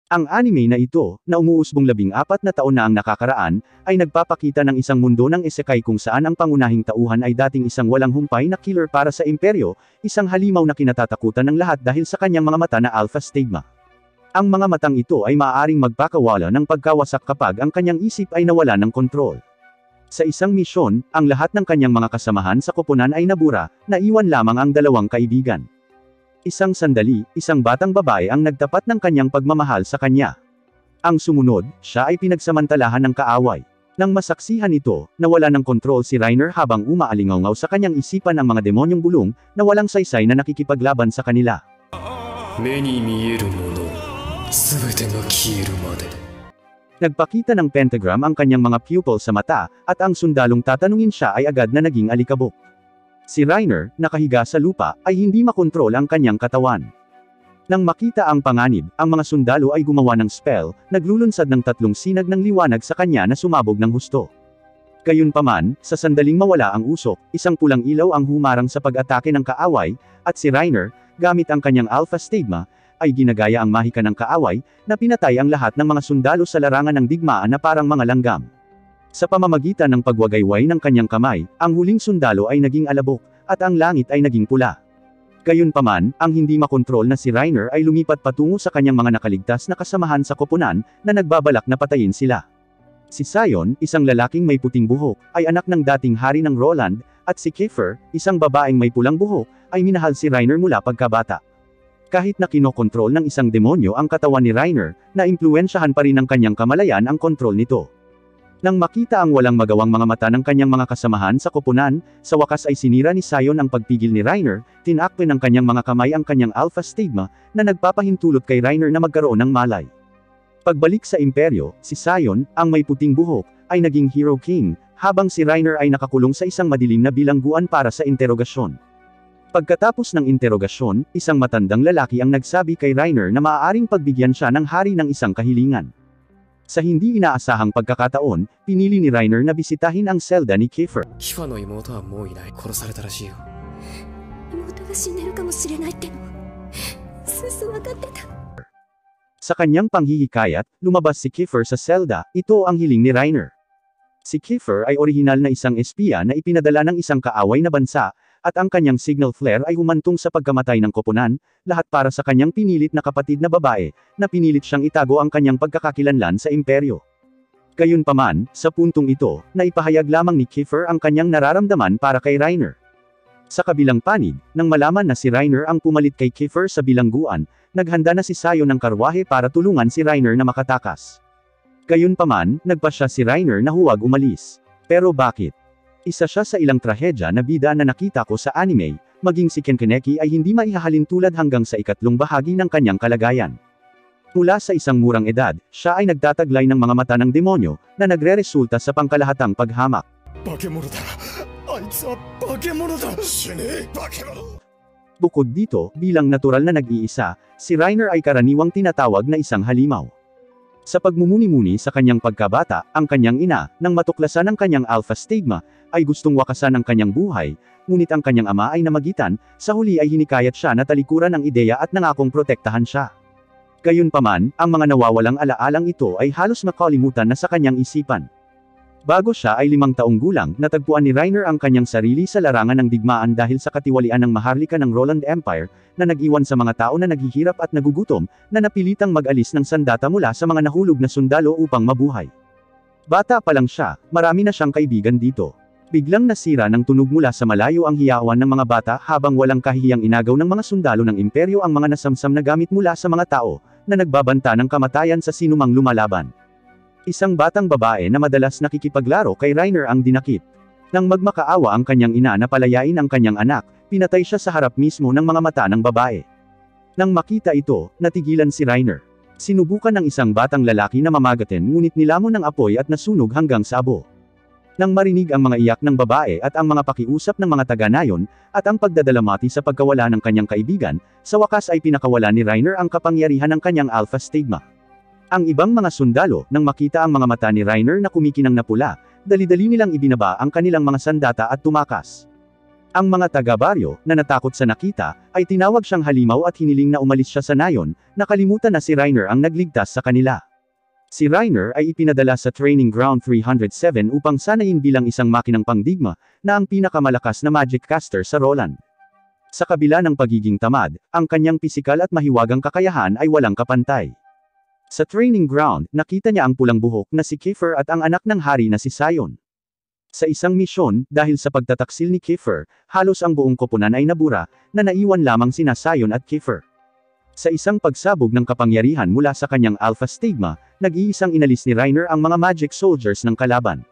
Ang anime na ito, na umuusbong 14 na taon na ang nakakaraan, ay nagpapakita ng isang mundo ng isekai kung saan ang pangunahing tauhan ay dating isang walang humpay na killer para sa imperyo, isang halimaw na kinatatakutan ng lahat dahil sa kanyang mga mata na alpha stigma. Ang mga matang ito ay maaaring magpakawala ng pagkawasak kapag ang kanyang isip ay nawala ng kontrol. Sa isang misyon, ang lahat ng kanyang mga kasamahan sa koponan ay nabura, naiwan lamang ang dalawang kaibigan. Isang sandali, isang batang babae ang nagtapat ng kanyang pagmamahal sa kanya. Ang sumunod, siya ay pinagsamantalahan ng kaaway. Nang masaksihan ito, nawala ng kontrol si Reiner habang umaalingaw sa kanyang isipan ang mga demonyong bulong, na walang saysay na nakikipaglaban sa kanila. Nagpakita ng pentagram ang kanyang mga pupil sa mata, at ang sundalong tatanungin siya ay agad na naging alikabok. Si Reiner, nakahiga sa lupa, ay hindi makontrol ang kanyang katawan. Nang makita ang panganib, ang mga sundalo ay gumawa ng spell, naglulunsad ng 3 sinag ng liwanag sa kanya na sumabog ng husto. Gayunpaman, sa sandaling mawala ang usok, isang pulang ilaw ang humarang sa pag-atake ng kaaway, at si Reiner, gamit ang kanyang alpha stigma, ay ginagaya ang mahika ng kaaway, na pinatay ang lahat ng mga sundalo sa larangan ng digmaan na parang mga langgam. Sa pamamagitan ng pagwagayway ng kanyang kamay, ang huling sundalo ay naging alabok, at ang langit ay naging pula. Gayunpaman, ang hindi makontrol na si Reiner ay lumipat patungo sa kanyang mga nakaligtas na kasamahan sa koponan, na nagbabalak na patayin sila. Si Sion, isang lalaking may puting buhok, ay anak ng dating hari ng Roland, at si Kiefer, isang babaeng may pulang buhok, ay minahal si Reiner mula pagkabata. Kahit na kinokontrol ng isang demonyo ang katawan ni Reiner, naimpluwensyahan pa rin ng kanyang kamalayan ang kontrol nito. Nang makita ang walang magawang mga mata ng kanyang mga kasamahan sa koponan, sa wakas ay sinira ni Sion ang pagpigil ni Reiner, tinakpe ng kanyang mga kamay ang kanyang alpha stigma, na nagpapahintulot kay Reiner na magkaroon ng malay. Pagbalik sa imperyo, si Sion, ang may puting buhok, ay naging Hero King, habang si Reiner ay nakakulong sa isang madilim na bilangguan para sa interogasyon. Pagkatapos ng interogasyon, isang matandang lalaki ang nagsabi kay Reiner na maaaring pagbigyan siya ng hari ng isang kahilingan. Sa hindi inaasahang pagkakataon, pinili ni Reiner na bisitahin ang selda ni Kiefer. Sa kanyang panghihikayat, lumabas si Kiefer sa selda, ito ang hiling ni Reiner. Si Kiefer ay orihinal na isang espiya na ipinadala ng isang kaaway na bansa, at ang kanyang signal flare ay humantong sa pagkamatay ng koponan, lahat para sa kanyang pinilit na kapatid na babae, na pinilit siyang itago ang kanyang pagkakakilanlan sa imperyo. Gayunpaman, sa puntong ito, naipahayag lamang ni Kiefer ang kanyang nararamdaman para kay Reiner. Sa kabilang panig, nang malaman na si Reiner ang pumalit kay Kiefer sa bilangguan, naghanda na si Sion ng karwahe para tulungan si Reiner na makatakas. Gayunpaman, nagpasya si Reiner na huwag umalis. Pero bakit? Isa siya sa ilang trahedya na bida na nakita ko sa anime, maging si Kenkeneki ay hindi maihahalin tulad hanggang sa ikatlong bahagi ng kanyang kalagayan. Mula sa isang murang edad, siya ay nagtataglay ng mga mata ng demonyo, na nagre-resulta sa pangkalahatang paghamak. Bukod dito, bilang natural na nag-iisa, si Reiner ay karaniwang tinatawag na isang halimaw. Sa pagmumuni-muni sa kanyang pagkabata, ang kanyang ina, nang matuklasan ang kanyang alpha stigma, ay gustong wakasan ang kanyang buhay, ngunit ang kanyang ama ay namagitan, sa huli ay hinikayat siya na talikuran ang ideya at nangakong protektahan siya. Gayunpaman, ang mga nawawalang alaalang ito ay halos nakalimutan na sa kanyang isipan. Bago siya ay 5 taong gulang, natagpuan ni Reiner ang kanyang sarili sa larangan ng digmaan dahil sa katiwalian ng maharlika ng Roland Empire, na nag-iwan sa mga tao na naghihirap at nagugutom, na napilitang mag-alis ng sandata mula sa mga nahulog na sundalo upang mabuhay. Bata pa lang siya, marami na siyang kaibigan dito. Biglang nasira ng tunog mula sa malayo ang hiyawan ng mga bata habang walang kahihiyang inagaw ng mga sundalo ng imperyo ang mga nasamsam na gamit mula sa mga tao, na nagbabanta ng kamatayan sa sinumang lumalaban. Isang batang babae na madalas nakikipaglaro kay Reiner ang dinakip. Nang magmakaawa ang kanyang ina na palayain ang kanyang anak, pinatay siya sa harap mismo ng mga mata ng babae. Nang makita ito, natigilan si Reiner. Sinubukan ng isang batang lalaki na mamagatin ngunit nilamon ng apoy at nasunog hanggang sa abo. Nang marinig ang mga iyak ng babae at ang mga pakiusap ng mga taga-nayon, at ang pagdadalamati sa pagkawala ng kanyang kaibigan, sa wakas ay pinakawala ni Reiner ang kapangyarihan ng kanyang alpha stigma. Ang ibang mga sundalo, nang makita ang mga mata ni Reiner na kumikinang na pula, dali-dali nilang ibinaba ang kanilang mga sandata at tumakas. Ang mga taga-baryo, na natakot sa nakita, ay tinawag siyang halimaw at hiniling na umalis siya sa nayon, nakalimutan na si Reiner ang nagligtas sa kanila. Si Reiner ay ipinadala sa Training Ground 307 upang sanayin bilang isang makinang pangdigma, na ang pinakamalakas na magic caster sa Roland. Sa kabila ng pagiging tamad, ang kanyang pisikal at mahiwagang kakayahan ay walang kapantay. Sa Training Ground, nakita niya ang pulang buhok na si Kiefer at ang anak ng hari na si Sion. Sa isang misyon, dahil sa pagtataksil ni Kiefer, halos ang buong koponan ay nabura, na naiwan lamang sina Sion at Kiefer. Sa isang pagsabog ng kapangyarihan mula sa kanyang Alpha Stigma, nag-iisang inalis ni Reiner ang mga magic soldiers ng kalaban.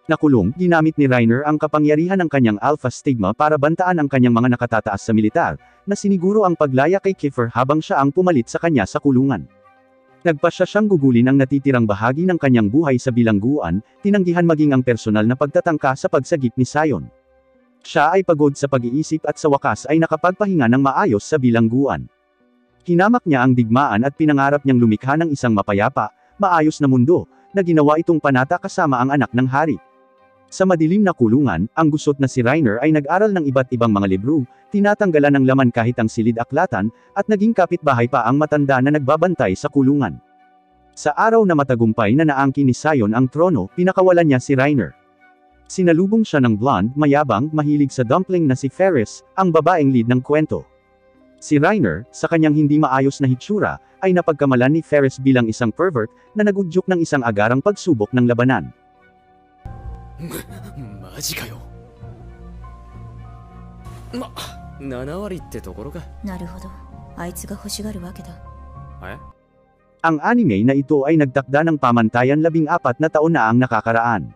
Nakulong, ginamit ni Reiner ang kapangyarihan ng kanyang Alpha Stigma para bantaan ang kanyang mga nakatataas sa militar, na siniguro ang paglaya kay Kiefer habang siya ang pumalit sa kanya sa kulungan. Nagpasya siyang gugulin ang natitirang bahagi ng kanyang buhay sa bilangguan, tinanggihan maging ang personal na pagtatangka sa pagsagip ni Sion. Siya ay pagod sa pag-iisip at sa wakas ay nakapagpahinga ng maayos sa bilangguan. Hinamak niya ang digmaan at pinangarap niyang lumikha ng isang mapayapa, maayos na mundo, na ginawa itong panata kasama ang anak ng hari. Sa madilim na kulungan, ang gusot na si Reiner ay nag-aral ng iba't ibang mga libro, tinatanggalan ng laman kahit ang silid-aklatan, at naging kapitbahay pa ang matanda na nagbabantay sa kulungan. Sa araw na matagumpay na naangkin ni Sion ang trono, pinakawalan niya si Reiner. Sinalubong siya ng blonde, mayabang, mahilig sa dumpling na si Ferris, ang babaeng lead ng kwento. Si Reiner, sa kanyang hindi maayos na hitsura, ay napagkamalan ni Ferris bilang isang pervert, na nagudyok ng isang agarang pagsubok ng labanan. マジかよ。7割ってところか。なるほど。あいつが欲しがるわけだ。Ang anime na ito ay nagtakda ng pamantayan 14 na taon na ang nakakaraan.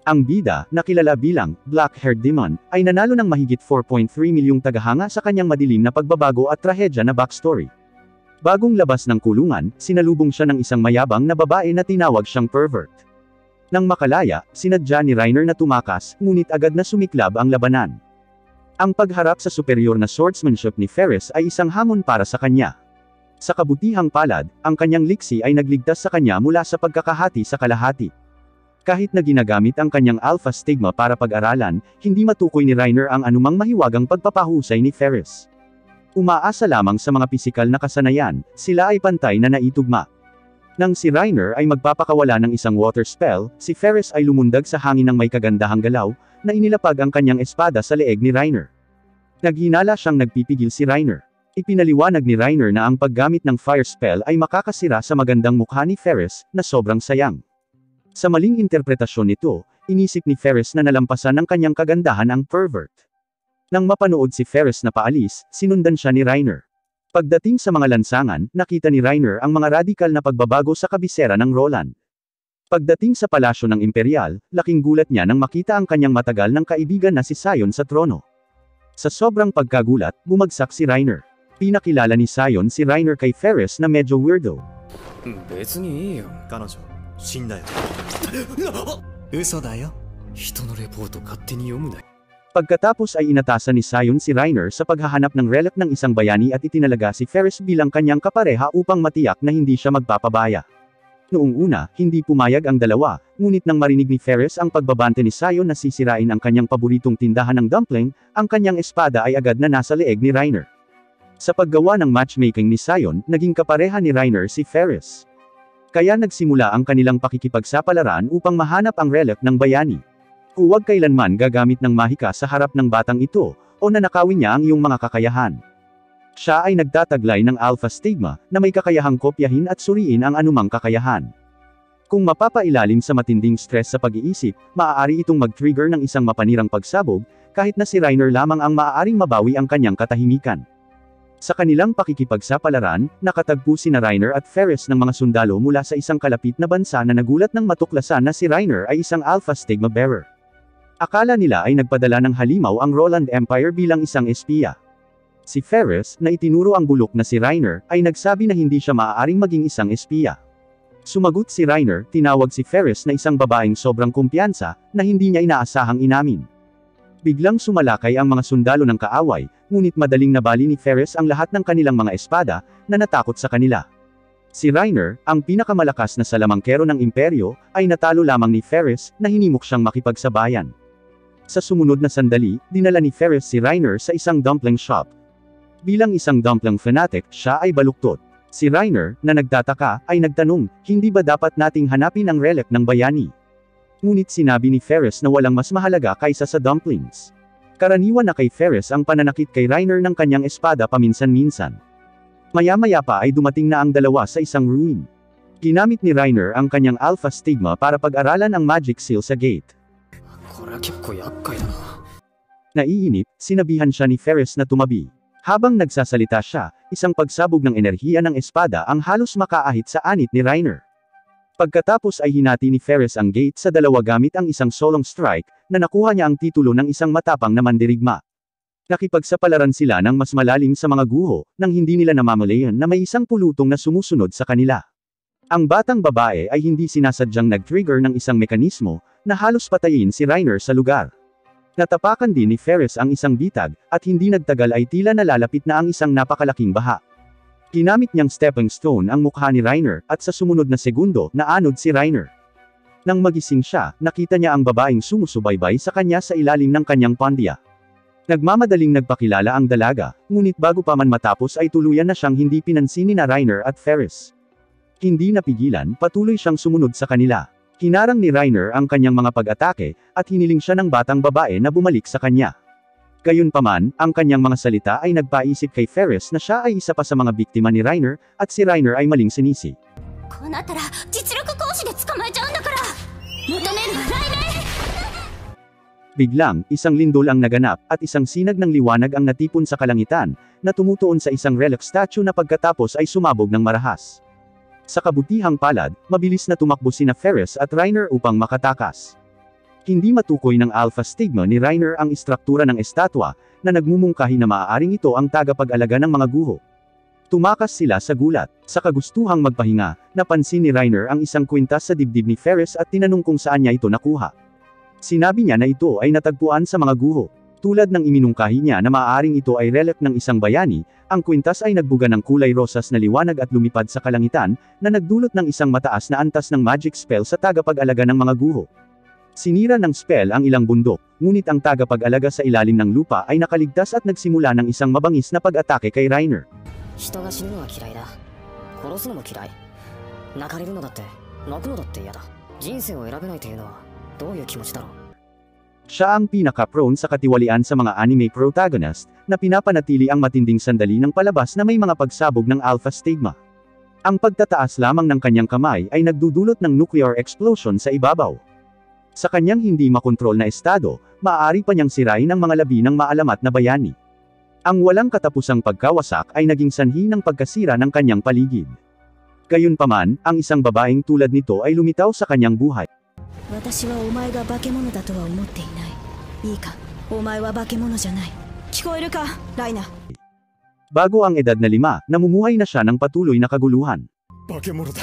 Ang bida, na kilala bilang Black-Haired Demon, ay nanalo ng mahigit 4.3 milyong tagahanga sa kanyang madilim na pagbabago at trahedya na backstory. Bagong labas ng kulungan, sinalubong siya ng isang mayabang na babae na tinawag siyang pervert. Nang makalaya, sinadya ni Reiner na tumakas, ngunit agad na sumiklab ang labanan. Ang pagharap sa superior na swordsmanship ni Ferris ay isang hamon para sa kanya. Sa kabutihang palad, ang kanyang liksi ay nagligtas sa kanya mula sa pagkakahati sa kalahati. Kahit na ginagamit ang kanyang Alpha Stigma para pag-aralan, hindi matukoy ni Reiner ang anumang mahiwagang pagpapahusay ni Ferris. Umaasa lamang sa mga pisikal na kasanayan, sila ay pantay na naitugma. Nang si Reiner ay magpapakawala ng isang water spell, si Ferris ay lumundag sa hangin ng may kagandahang galaw, na inilapag ang kanyang espada sa leeg ni Reiner. Naghinala siyang nagpipigil si Reiner. Ipinaliwanag ni Reiner na ang paggamit ng fire spell ay makakasira sa magandang mukha ni Ferris, na sobrang sayang. Sa maling interpretasyon nito, inisip ni Ferris na nalampasan ng kanyang kagandahan ang pervert. Nang mapanood si Ferris na paalis, sinundan siya ni Reiner. Pagdating sa mga lansangan, nakita ni Reiner ang mga radikal na pagbabago sa kabisera ng Roland. Pagdating sa palasyo ng Imperial, laking gulat niya nang makita ang kanyang matagal ng kaibigan na si Sion sa trono. Sa sobrang pagkagulat, bumagsak si Reiner. Pinakilala ni Sion si Reiner kay Ferris na medyo weirdo. 別にいいよ。彼女死んだよ。嘘だよ。人のレポート勝手に読むな。 Pagkatapos ay inatasan ni Sion si Reiner sa paghahanap ng relic ng isang bayani at itinalaga si Ferris bilang kanyang kapareha upang matiyak na hindi siya magpapabaya. Noong una, hindi pumayag ang dalawa, ngunit nang marinig ni Ferris ang pagbabante ni Sion na sisirain ang kanyang paboritong tindahan ng dumpling, ang kanyang espada ay agad na nasa leeg ni Reiner. Sa paggawa ng matchmaking ni Sion, naging kapareha ni Reiner si Ferris. Kaya nagsimula ang kanilang pakikipagsapalaran upang mahanap ang relic ng bayani. Huwag kailanman gagamit ng mahika sa harap ng batang ito, o nanakawin niya ang iyong mga kakayahan. Siya ay nagtataglay ng Alpha Stigma, na may kakayahang kopyahin at suriin ang anumang kakayahan. Kung mapapailalim sa matinding stress sa pag-iisip, maaari itong mag-trigger ng isang mapanirang pagsabog, kahit na si Reiner lamang ang maaaring mabawi ang kanyang katahimikan. Sa kanilang pakikipagsapalaran, nakatagpo sina Reiner at Ferris ng mga sundalo mula sa isang kalapit na bansa na nagulat nang matuklasan na si Reiner ay isang Alpha Stigma bearer. Akala nila ay nagpadala ng halimaw ang Roland Empire bilang isang espiya. Si Ferris, na itinuro ang bulok na si Reiner, ay nagsabi na hindi siya maaaring maging isang espiya. Sumagot si Reiner, tinawag si Ferris na isang babaeng sobrang kumpiyansa, na hindi niya inaasahang inamin. Biglang sumalakay ang mga sundalo ng kaaway, ngunit madaling nabali ni Ferris ang lahat ng kanilang mga espada, na natakot sa kanila. Si Reiner, ang pinakamalakas na salamangkero ng imperyo, ay natalo lamang ni Ferris, na hinimok siyang makipagsabayan. Sa sumunod na sandali, dinala ni Ferris si Reiner sa isang dumpling shop. Bilang isang dumpling fanatic, siya ay baluktot. Si Reiner, na nagtataka, ay nagtanong, hindi ba dapat nating hanapin ang relic ng bayani? Ngunit sinabi ni Ferris na walang mas mahalaga kaysa sa dumplings. Karaniwan na kay Ferris ang pananakit kay Reiner ng kanyang espada paminsan-minsan. Maya-maya pa ay dumating na ang dalawa sa isang ruin. Ginamit ni Reiner ang kanyang Alpha Stigma para pag-aralan ang magic seal sa gate. これは結構厄介だな。 Naiinip, sinabihan siya ni Ferris na tumabi. Habang nagsasalita siya, isang pagsabog ng enerhiya ng espada ang halos makaahit sa anit ni Reiner. Pagkatapos ay hinati ni Ferris ang gate sa dalawa gamit ang isang solong strike, na nakuha niya ang titulo ng isang matapang na mandirigma. Nakipagsapalaran sila ng mas malalim sa mga guho, nang hindi nila namamalayan na may isang pulutong na sumusunod sa kanila. Ang batang babae ay hindi sinasadyang nag-trigger ng isang mekanismo, na halos patayin si Reiner sa lugar. Natapakan din ni Ferris ang isang bitag, at hindi nagtagal ay tila nalalapit na ang isang napakalaking baha. Ginamit niyang stepping stone ang mukha ni Reiner, at sa sumunod na segundo, naanod si Reiner. Nang magising siya, nakita niya ang babaeng sumusubaybay sa kanya sa ilalim ng kanyang pandya. Nagmamadaling nagpakilala ang dalaga, ngunit bago pa man matapos ay tuluyan na siyang hindi pinansin ni Reiner at Ferris. Hindi napigilan, patuloy siyang sumunod sa kanila. Hinarang ni Reiner ang kanyang mga pag-atake, at hiniling siya ng batang babae na bumalik sa kanya. Gayunpaman, ang kanyang mga salita ay nagpaisip kay Ferris na siya ay isa pa sa mga biktima ni Reiner, at si Reiner ay maling sinisi. こうなったら実力行使で捕まえちゃうんだから求めるライナー Biglang, isang lindol ang naganap, at isang sinag ng liwanag ang natipon sa kalangitan, na tumutuon sa isang relic statue na pagkatapos ay sumabog ng marahas. Sa kabutihang palad, mabilis na tumakbo sina Ferris at Reiner upang makatakas. Hindi matukoy ng Alpha Stigma ni Reiner ang istruktura ng estatwa, na nagmumungkahi na maaaring ito ang tagapag-alaga ng mga guho. Tumakas sila sa gulat. Sa kagustuhang magpahinga, napansin ni Reiner ang isang kwintas sa dibdib ni Ferris at tinanong kung saan niya ito nakuha. Sinabi niya na ito ay natagpuan sa mga guho. Tulad ng iminungkahi niya na maaaring ito ay relic ng isang bayani, ang kwintas ay nagbuga ng kulay rosas na liwanag at lumipad sa kalangitan, na nagdulot ng isang mataas na antas ng magic spell sa tagapag-alaga ng mga guho. Sinira ng spell ang ilang bundok, ngunit ang tagapag-alaga sa ilalim ng lupa ay nakaligtas at nagsimula ng isang mabangis na pag-atake kay Reiner. 人が死ぬのは嫌いだ。殺すのも嫌い。泣かれるのだって、泣くのだって嫌だ。人生を選べないというのはどういう気持ちだろう。 Siya ang pinaka-prone sa katiwalian sa mga anime protagonist, na pinapanatili ang matinding sandali ng palabas na may mga pagsabog ng Alpha Stigma. Ang pagtataas lamang ng kanyang kamay ay nagdudulot ng nuclear explosion sa ibabaw. Sa kanyang hindi makontrol na estado, maaari pa niyang sirain ang mga labi ng maalamat na bayani. Ang walang katapusang pagkawasak ay naging sanhi ng pagkasira ng kanyang paligid. Gayunpaman, ang isang babaeng tulad nito ay lumitaw sa kanyang buhay. 私はお前が化け物だとは思っていない。いいか、お前は化け物じゃない。聞こえるか、ライナ。 Bago ang edad na 5, namumuhay na siya ng patuloy na kaguluhan. 化け物だ。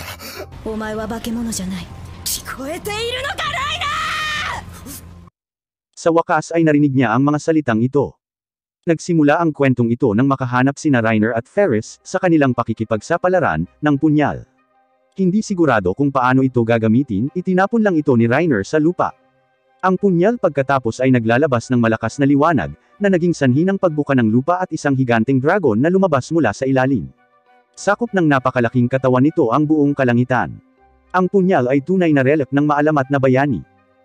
お前は化け物じゃない。聞こえているのか、ライナ。 Sa wakas ay narinig niya ang mga salitang ito. Nagsimula ang kwentong ito nang makahanap sina Reiner at Ferris sa kanilang pakikipagsapalaran ng punyal. Hindi sigurado kung paano ito gagamitin, itinapon lang ito ni Reiner sa lupa. Ang punyal pagkatapos ay naglalabas ng malakas na liwanag, na naging sanhi ng pagbuka ng lupa at isang higanteng dragon na lumabas mula sa ilalim. Sakop ng napakalaking katawan nito ang buong kalangitan. Ang punyal ay tunay na relic ng maalamat na bayani.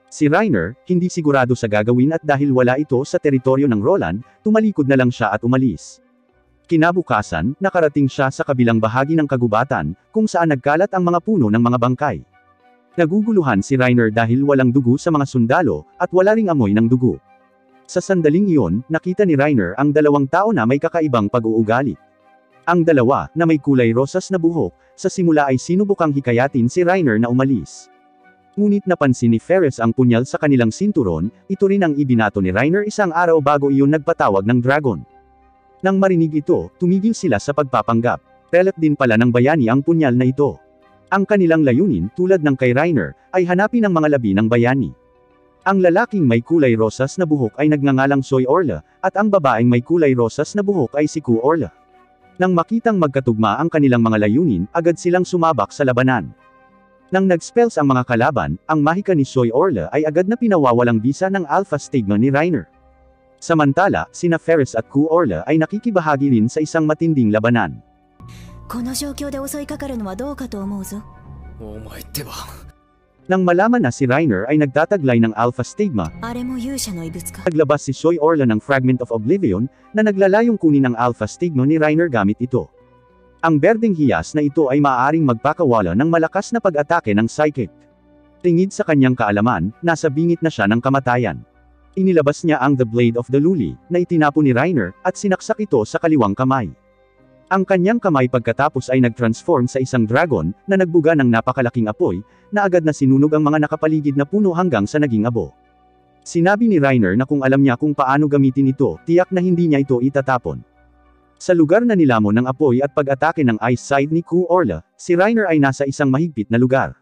Si Reiner, hindi sigurado sa gagawin at dahil wala ito sa teritoryo ng Roland, tumalikod na lang siya at umalis. Kinabukasan, nakarating siya sa kabilang bahagi ng kagubatan, kung saan nagkalat ang mga puno ng mga bangkay. Naguguluhan si Reiner dahil walang dugo sa mga sundalo, at wala ring amoy ng dugo. Sa sandaling iyon, nakita ni Reiner ang dalawang tao na may kakaibang pag-uugali. Ang dalawa, na may kulay rosas na buhok, sa simula ay sinubukang hikayatin si Reiner na umalis. Ngunit napansin ni Ferris ang punyal sa kanilang sinturon, ito rin ang ibinato ni Reiner isang araw bago iyon nagpatawag ng dragon. Nang marinig ito, tumigil sila sa pagpapanggap. Relic din pala ng bayani ang punyal na ito. Ang kanilang layunin, tulad ng kay Reiner, ay hanapin ang mga labi ng bayani. Ang lalaking may kulay rosas na buhok ay nagngangalang Soy Orla, at ang babaeng may kulay rosas na buhok ay si Ku Orla. Nang makitang magkatugma ang kanilang mga layunin, agad silang sumabak sa labanan. Nang nag-spells ang mga kalaban, ang mahika ni Soy Orla ay agad na pinawawalang bisa ng Alpha Stigma ni Reiner. Samantala, sina Ferris at Ku Orla ay nakikibahagi rin sa isang matinding labanan. この状況で襲いかかるのはどうかと思うぞ。お前ってば Nang malaman na si Reiner ay nagtataglay ng Alpha Stigma, あれも勇者の遺物か。 naglabas si Soy Orla ng Fragment of Oblivion na naglalayong kunin ang Alpha Stigma ni Reiner gamit ito. Ang berdeng hiyas na ito ay maaaring magpakawala ng malakas na pag-atake ng Psychic. Tingid sa kanyang kaalaman, nasa bingit na siya ng kamatayan. Inilabas niya ang The Blade of the Luli, na itinapo ni Reiner, at sinaksak ito sa kaliwang kamay. Ang kanyang kamay pagkatapos ay nag-transform sa isang dragon, na nagbuga ng napakalaking apoy, na agad na sinunog ang mga nakapaligid na puno hanggang sa naging abo. Sinabi ni Reiner na kung alam niya kung paano gamitin ito, tiyak na hindi niya ito itatapon. Sa lugar na nilamon ng apoy at pag-atake ng Ice Side ni Ku Orla, si Reiner ay nasa isang mahigpit na lugar.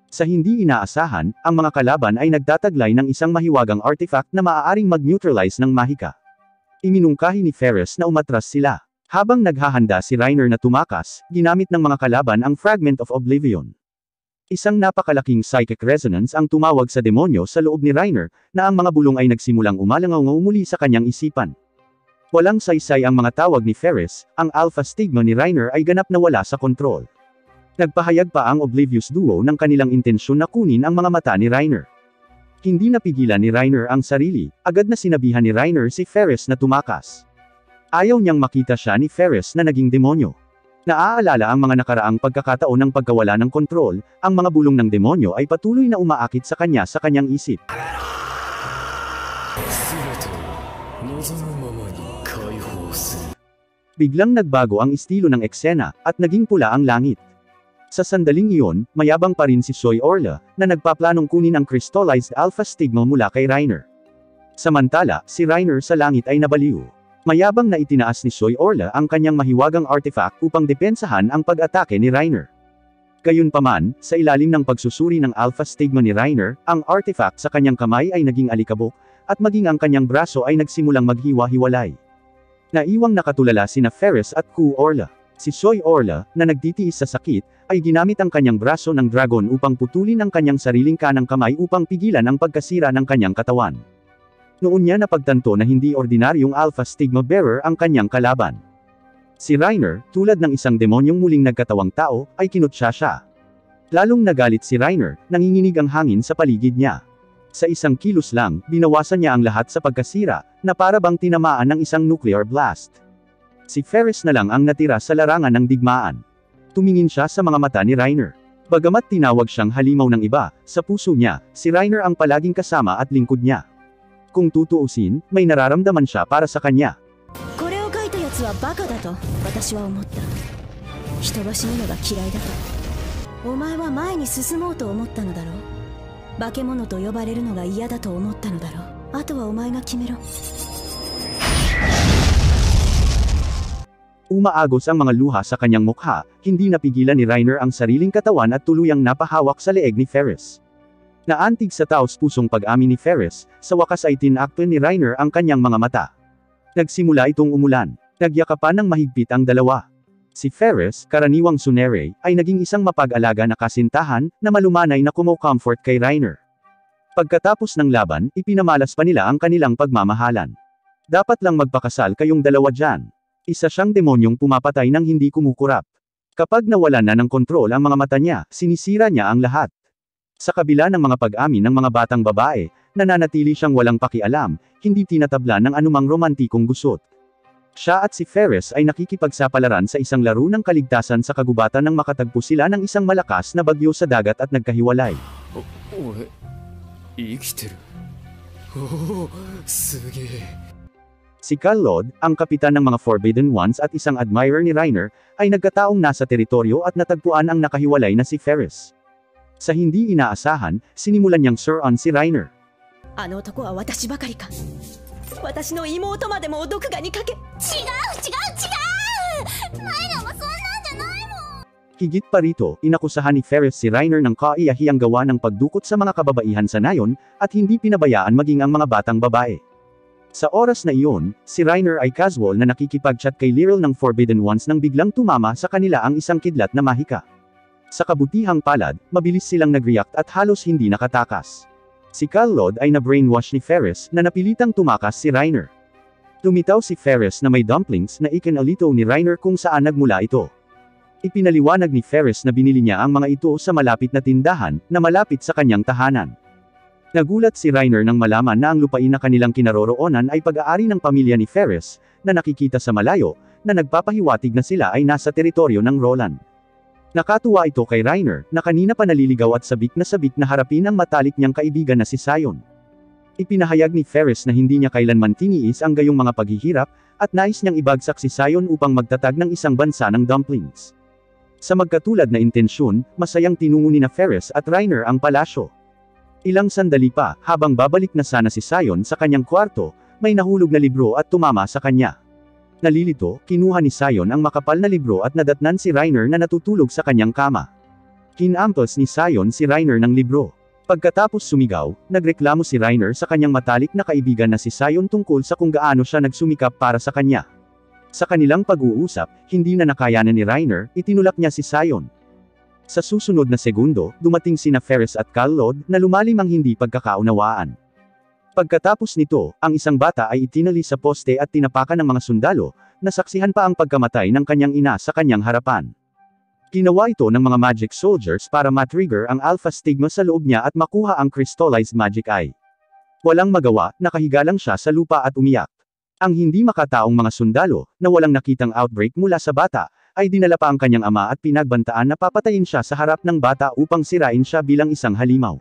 Sa hindi inaasahan, ang mga kalaban ay nagtataglay ng isang mahiwagang artifact na maaaring mag-neutralize ng mahika. Iminungkahi ni Ferris na umatras sila. Habang naghahanda si Reiner na tumakas, ginamit ng mga kalaban ang Fragment of Oblivion. Isang napakalaking psychic resonance ang tumawag sa demonyo sa loob ni Reiner, na ang mga bulong ay nagsimulang umalangaw muli sa kanyang isipan. Walang saysay ang mga tawag ni Ferris, ang Alpha Stigma ni Reiner ay ganap na wala sa kontrol. Nagpahayag pa ang Oblivious Duo ng kanilang intensyon na kunin ang mga mata ni Reiner. Hindi napigilan ni Reiner ang sarili, agad na sinabihan ni Reiner si Ferris na tumakas. Ayaw niyang makita siya ni Ferris na naging demonyo. Naaalala ang mga nakaraang pagkakataon ng pagkawala ng kontrol, ang mga bulong ng demonyo ay patuloy na umaakit sa kanyang isip. Biglang nagbago ang estilo ng eksena, at naging pula ang langit. Sa sandaling iyon, mayabang pa rin si Soy Orla, na nagpaplanong kunin ang crystallized Alpha Stigma mula kay Reiner. Samantala, si Reiner sa langit ay nabaliw. Mayabang na itinaas ni Soy Orla ang kanyang mahiwagang artifact upang depensahan ang pag-atake ni Reiner. Gayunpaman, sa ilalim ng pagsusuri ng Alpha Stigma ni Reiner, ang artifact sa kanyang kamay ay naging alikabok, at maging ang kanyang braso ay nagsimulang maghiwa-hiwalay. Naiwang nakatulala sina Ferris at Ku Orla. Si Soy Orla, na nagtitiis sa sakit, ay ginamit ang kanyang braso ng dragon upang putulin ang kanyang sariling kanang kamay upang pigilan ang pagkasira ng kanyang katawan. Noon niya napagtanto na hindi ordinaryong Alpha Stigma Bearer ang kanyang kalaban. Si Reiner, tulad ng isang demonyong muling nagkatawang tao, ay kinutya siya. Lalong nagalit si Reiner, nanginginig ang hangin sa paligid niya. Sa isang kilos lang, binawasan niya ang lahat sa pagkasira, na para bang tinamaan ng isang nuclear blast. Si Ferris na lang ang natira sa larangan ng digmaan. Tumingin siya sa mga mata ni Reiner. Bagamat tinawag siyang halimaw ng iba, sa puso niya, si Reiner ang palaging kasama at lingkod niya. Kung tutuusin, may nararamdaman siya para sa kanya. これを書いたやつはバカだと私は思った。人が死ぬのが嫌いだと。お前は前に進もうと思ったのだろう。化け物と呼ばれるのが嫌だと思ったのだろう。あとはお前が決めろ。 Umaagos ang mga luha sa kanyang mukha, hindi napigilan ni Reiner ang sariling katawan at tuluyang napahawak sa leeg ni Ferris. Naantig sa taos-pusong pag-amin ni Ferris, sa wakas ay tinakpan ni Reiner ang kanyang mga mata. Nagsimula itong umulan. Nagyakapan ng mahigpit ang dalawa. Si Ferris, karaniwang Tsunere, ay naging isang mapag-alaga na kasintahan, na malumanay na kumo-comfort kay Reiner. Pagkatapos ng laban, ipinamalas pa nila ang kanilang pagmamahalan. Dapat lang magpakasal kayong dalawa dyan. Isa siyang demonyong pumapatay ng hindi kumukurap. Kapag nawalan na ng kontrol ang mga mata niya, sinisira niya ang lahat. Sa kabila ng mga pag-amin ng mga batang babae, nananatili siyang walang pakialam, hindi tinatabla ng anumang romantikong gusot. Siya at si Ferris ay nakikipagsapalaran sa isang laro ng kaligtasan sa kagubatan nang makatagpo sila ng isang malakas na bagyo sa dagat at nagkahiwalay. 俺生きてるおおすげえ Si Kallod, ang kapitan ng mga Forbidden Ones at isang admirer ni Reiner, ay nagkataong nasa teritoryo at natagpuan ang nakahiwalay na si Ferris. Sa hindi inaasahan, sinimulan niyang Sur-on si Reiner. あの男は私ばかりか。私の妹までも毒牙にかけ。違う前らもそんなんじゃないもん。 Higit pa rito, inakusahan ni Ferris si Reiner ng kaiyahiyang gawa ng pagdukot sa mga kababaihan sa nayon, at hindi pinabayaan maging ang mga batang babae. Sa oras na iyon, si Reiner ay casual na nakikipag-chat kay Lyril ng Forbidden Ones nang biglang tumama sa kanila ang isang kidlat na mahika. Sa kabutihang palad, mabilis silang nag-react at halos hindi nakatakas. Si Carlod ay na-brainwash ni Ferris na napilitang tumakas si Reiner. Tumitaw si Ferris na may dumplings na ikinalito ni Reiner kung saan nagmula ito. Ipinaliwanag ni Ferris na binili niya ang mga ito sa malapit na tindahan na malapit sa kanyang tahanan. Nagulat si Reiner nang malaman na ang lupain na kanilang kinaroroonan ay pag-aari ng pamilya ni Ferris, na nakikita sa malayo, na nagpapahiwatig na sila ay nasa teritoryo ng Roland. Nakatuwa ito kay Reiner, na kanina pa naliligaw at sabik na harapin ang matalik niyang kaibigan na si Sion. Ipinahayag ni Ferris na hindi niya kailanman tiniis ang gayong mga paghihirap, at nais niyang ibagsak si Sion upang magtatag ng isang bansa ng dumplings. Sa magkatulad na intensyon, masayang tinungo ni Ferris at Reiner ang palasyo. Ilang sandali pa, habang babalik na sana si Sion sa kanyang kwarto, may nahulog na libro at tumama sa kanya. Nalilito, kinuha ni Sion ang makapal na libro at nadatnan si Reiner na natutulog sa kanyang kama. Kinampos ni Sion si Reiner ng libro. Pagkatapos sumigaw, nagreklamo si Reiner sa kanyang matalik na kaibigan na si Sion tungkol sa kung gaano siya nagsumikap para sa kanya. Sa kanilang pag-uusap, hindi na nakayanan ni Reiner, itinulak niya si Sion. Sa susunod na segundo, dumating sina Ferris at Carlod na lumalim ang hindi pagkakaunawaan. Pagkatapos nito, ang isang bata ay itinali sa poste at tinapakan ng mga sundalo, nasaksihan pa ang pagkamatay ng kanyang ina sa kanyang harapan. Ginawa ito ng mga magic soldiers para matrigger ang alpha stigma sa loob niya at makuha ang crystallized magic eye. Walang magawa, nakahiga lang siya sa lupa at umiyak. Ang hindi makataong mga sundalo, na walang nakitang outbreak mula sa bata, ay dinala pa ang kanyang ama at pinagbantaan na papatayin siya sa harap ng bata upang sirain siya bilang isang halimaw.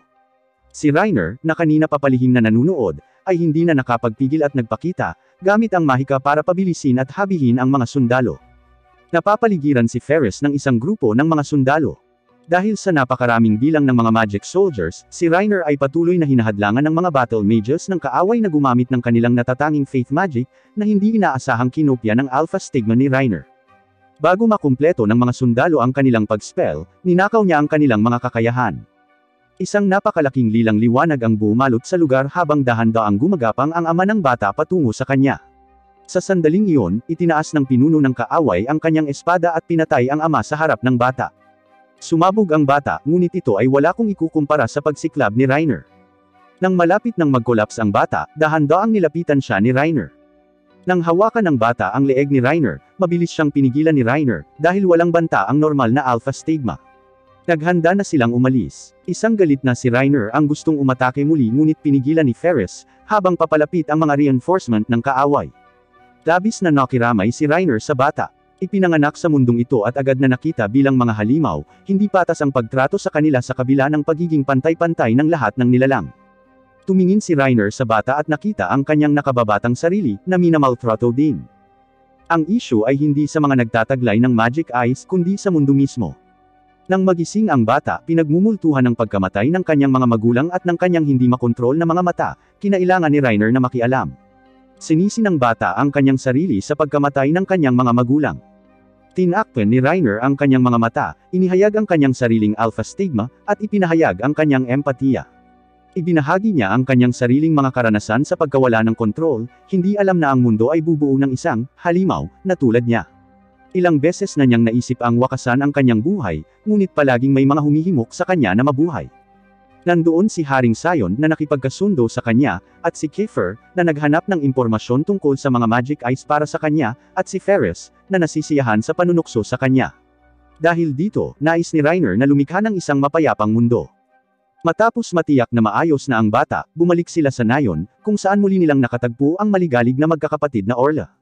Si Reiner, na kanina papalihim na nanunood, ay hindi na nakapagpigil at nagpakita, gamit ang mahika para pabilisin at habihin ang mga sundalo. Napapaligiran si Ferris ng isang grupo ng mga sundalo. Dahil sa napakaraming bilang ng mga magic soldiers, si Reiner ay patuloy na hinahadlangan ng mga battle mages ng kaaway na gumamit ng kanilang natatanging faith magic, na hindi inaasahang kinopya ng alpha stigma ni Reiner. Bago makumpleto ng mga sundalo ang kanilang pag-spell, ninakaw niya ang kanilang mga kakayahan. Isang napakalaking lilang liwanag ang bumalot sa lugar habang dahan-daang gumagapang ang ama ng bata patungo sa kanya. Sa sandaling iyon, itinaas ng pinuno ng kaaway ang kanyang espada at pinatay ang ama sa harap ng bata. Sumabog ang bata, ngunit ito ay wala kong ikukumpara sa pagsiklab ni Reiner. Nang malapit nang mag-collapse ang bata, dahan-daang nilapitan siya ni Reiner. Nang hawakan ng bata ang leeg ni Reiner, mabilis siyang pinigilan ni Reiner, dahil walang banta ang normal na alpha stigma. Naghanda na silang umalis. Isang galit na si Reiner ang gustong umatake muli ngunit pinigilan ni Ferris, habang papalapit ang mga reinforcement ng kaaway. Labis na nakiramay si Reiner sa bata. Ipinanganak sa mundong ito at agad na nakita bilang mga halimaw, hindi patas ang pagtrato sa kanila sa kabila ng pagiging pantay-pantay ng lahat ng nilalang. Tumingin si Reiner sa bata at nakita ang kanyang nakababatang sarili, na minamaltrato din. Ang issue ay hindi sa mga nagtataglay ng magic eyes kundi sa mundo mismo. Nang magising ang bata, pinagmumultuhan ng pagkamatay ng kanyang mga magulang at ng kanyang hindi makontrol na mga mata, kinailangan ni Reiner na makialam. Sinisi ng bata ang kanyang sarili sa pagkamatay ng kanyang mga magulang. Tinakpan ni Reiner ang kanyang mga mata, inihayag ang kanyang sariling alpha stigma, at ipinahayag ang kanyang empatiya. Ibinahagi niya ang kanyang sariling mga karanasan sa pagkawala ng kontrol, hindi alam na ang mundo ay bubuo ng isang halimaw na tulad niya. Ilang beses na niyang naisip ang wakasan ang kanyang buhay, ngunit palaging may mga humihimok sa kanya na mabuhay. Nandoon si Haring Sion na nakipagkasundo sa kanya, at si Kiefer, na naghanap ng impormasyon tungkol sa mga magic eyes para sa kanya, at si Ferris, na nasisiyahan sa panunukso sa kanya. Dahil dito, nais ni Reiner na lumikha ng isang mapayapang mundo. Matapos matiyak na maayos na ang bata, bumalik sila sa Nayon, kung saan muli nilang nakatagpo ang maligalig na magkakapatid na Orla.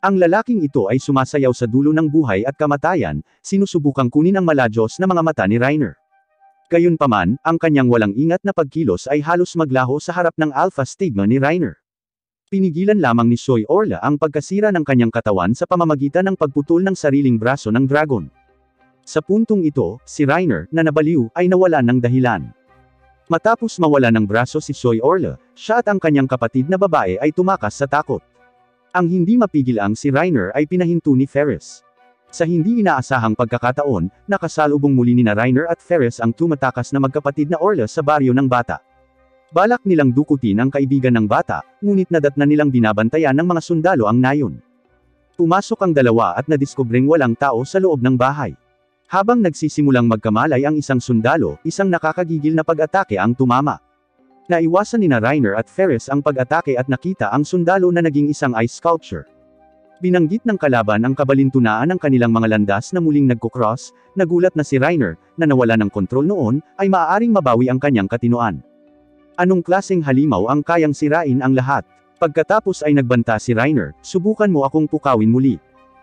Ang lalaking ito ay sumasayaw sa dulo ng buhay at kamatayan, sinusubukang kunin ang maladyos na mga mata ni Reiner. Gayunpaman, ang kanyang walang ingat na pagkilos ay halos maglaho sa harap ng alpha stigma ni Reiner. Pinigilan lamang ni Soy Orla ang pagkasira ng kanyang katawan sa pamamagitan ng pagputol ng sariling braso ng dragon. Sa puntong ito, si Reiner, na nabaliw, ay nawalan ng dahilan. Matapos mawala ng braso si Soy Orla, siya at ang kanyang kapatid na babae ay tumakas sa takot. Ang hindi mapigil ang si Reiner ay pinahinto ni Ferris. Sa hindi inaasahang pagkakataon, nakasalubong muli ni Reiner at Ferris ang tumatakas na magkapatid na Orla sa baryo ng bata. Balak nilang dukutin ang kaibigan ng bata, ngunit nadatnan nilang binabantayan ng mga sundalo ang Nayon. Pumasok ang dalawa at nadiskubring walang tao sa loob ng bahay. Habang nagsisimulang magkamalay ang isang sundalo, isang nakakagigil na pag-atake ang tumama. Naiwasan nina Reiner at Ferris ang pag-atake at nakita ang sundalo na naging isang ice sculpture. Binanggit ng kalaban ang kabalintunaan ng kanilang mga landas na muling nagkukross, nagulat na si Reiner, na nawala ng kontrol noon, ay maaaring mabawi ang kanyang katinoan. Anong klaseng halimaw ang kayang sirain ang lahat? Pagkatapos ay nagbanta si Reiner, subukan mo akong pukawin muli.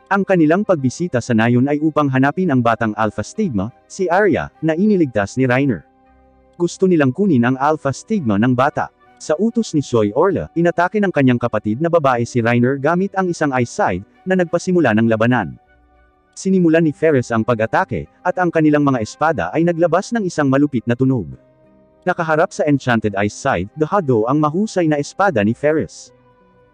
Ang kanilang pagbisita sa nayon ay upang hanapin ang batang Alpha Stigma, si Arya, na iniligtas ni Reiner. Gusto nilang kunin ang Alpha Stigma ng bata. Sa utos ni Soy Orla, inatake ng kanyang kapatid na babae si Reiner gamit ang isang ice side, na nagpasimula ng labanan. Sinimulan ni Ferris ang pag-atake, at ang kanilang mga espada ay naglabas ng isang malupit na tunog. Nakaharap sa Enchanted Ice Side, the Hado ang mahusay na espada ni Ferris.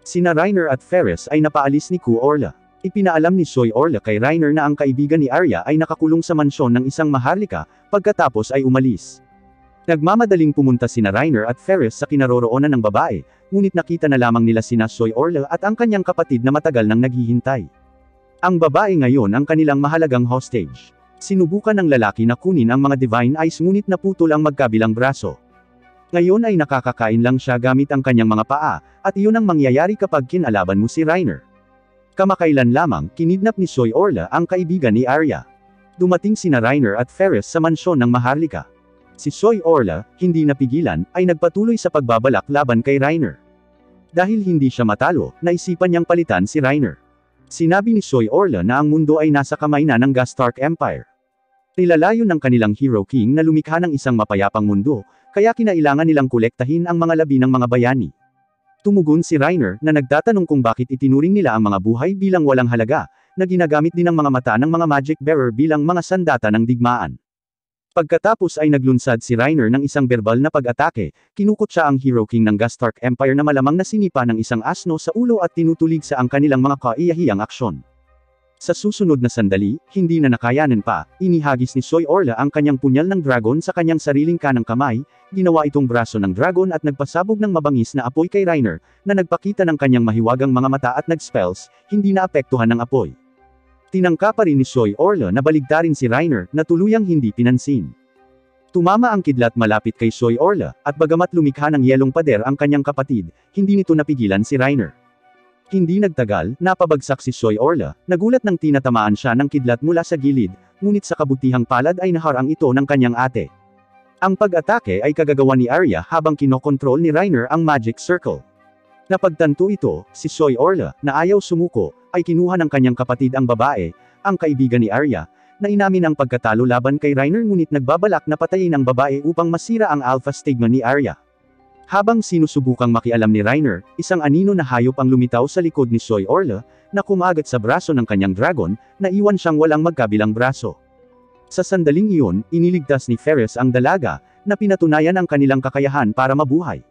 Sina Reiner at Ferris ay napaalis ni Ku Orla. Ipinaalam ni Soy Orla kay Reiner na ang kaibigan ni Arya ay nakakulong sa mansyon ng isang maharlika, pagkatapos ay umalis. Nagmamadaling pumunta sina Reiner at Ferris sa kinaroroonan ng babae, ngunit nakita na lamang nila sina Soy Orla at ang kanyang kapatid na matagal nang naghihintay. Ang babae ngayon ang kanilang mahalagang hostage. Sinubukan ng lalaki na kunin ang mga Divine Eyes ngunit naputol ang magkabilang braso. Ngayon ay nakakakain lang siya gamit ang kanyang mga paa, at iyon ang mangyayari kapag kinalaban mo si Reiner. Kamakailan lamang, kinidnap ni Soy Orla ang kaibigan ni Arya. Dumating sina Reiner at Ferris sa mansyon ng maharlika. Si Soy Orla, hindi napigilan, ay nagpatuloy sa pagbabalak laban kay Reiner. Dahil hindi siya matalo, naisipan niyang palitan si Reiner. Sinabi ni Soy Orla na ang mundo ay nasa kamay na ng Gastark Empire. Nilalayo ng kanilang Hero King na lumikha ng isang mapayapang mundo, kaya kinailangan nilang kolektahin ang mga labi ng mga bayani. Tumugon si Reiner, na nagtatanong kung bakit itinuring nila ang mga buhay bilang walang halaga, na ginagamit din ang mga mata ng mga Magic Bearer bilang mga sandata ng digmaan. Pagkatapos ay naglunsad si Reiner ng isang berbal na pag-atake, kinukot siya ang Hero King ng Gastark Empire na malamang na sinipa ng isang asno sa ulo at tinutulig sa ang kanilang mga kaiyahiyang aksyon. Sa susunod na sandali, hindi na nakayanan pa, inihagis ni Soy Orla ang kanyang punyal ng dragon sa kanyang sariling kanang kamay, ginawa itong braso ng dragon at nagpasabog ng mabangis na apoy kay Reiner, na nagpakita ng kanyang mahiwagang mga mata at nag-spells, hindi naapektuhan ng apoy. Tinangka pa rin ni Soy Orla na baligtarin si Reiner, na tuluyang hindi pinansin. Tumama ang kidlat malapit kay Soy Orla, at bagamat lumikha ng yelong pader ang kanyang kapatid, hindi nito napigilan si Reiner. Hindi nagtagal, napabagsak si Soy Orla, nagulat nang tinatamaan siya ng kidlat mula sa gilid, ngunit sa kabutihang palad ay naharang ito ng kanyang ate. Ang pag-atake ay kagagawa ni Arya habang kinokontrol ni Reiner ang Magic Circle. Napagtanto ito, si Soy Orla, na ayaw sumuko, ay kinuha ng kanyang kapatid ang babae, ang kaibigan ni Arya, na inamin ang pagkatalo laban kay Reiner ngunit nagbabalak na patayin ang babae upang masira ang Alpha Stigma ni Arya. Habang sinusubukang makialam ni Reiner, isang anino na hayop ang lumitaw sa likod ni Soy Orla, na kumagat sa braso ng kanyang dragon, na iwan siyang walang magkabilang braso. Sa sandaling iyon, iniligtas ni Ferris ang dalaga, na pinatunayan ang kanilang kakayahan para mabuhay.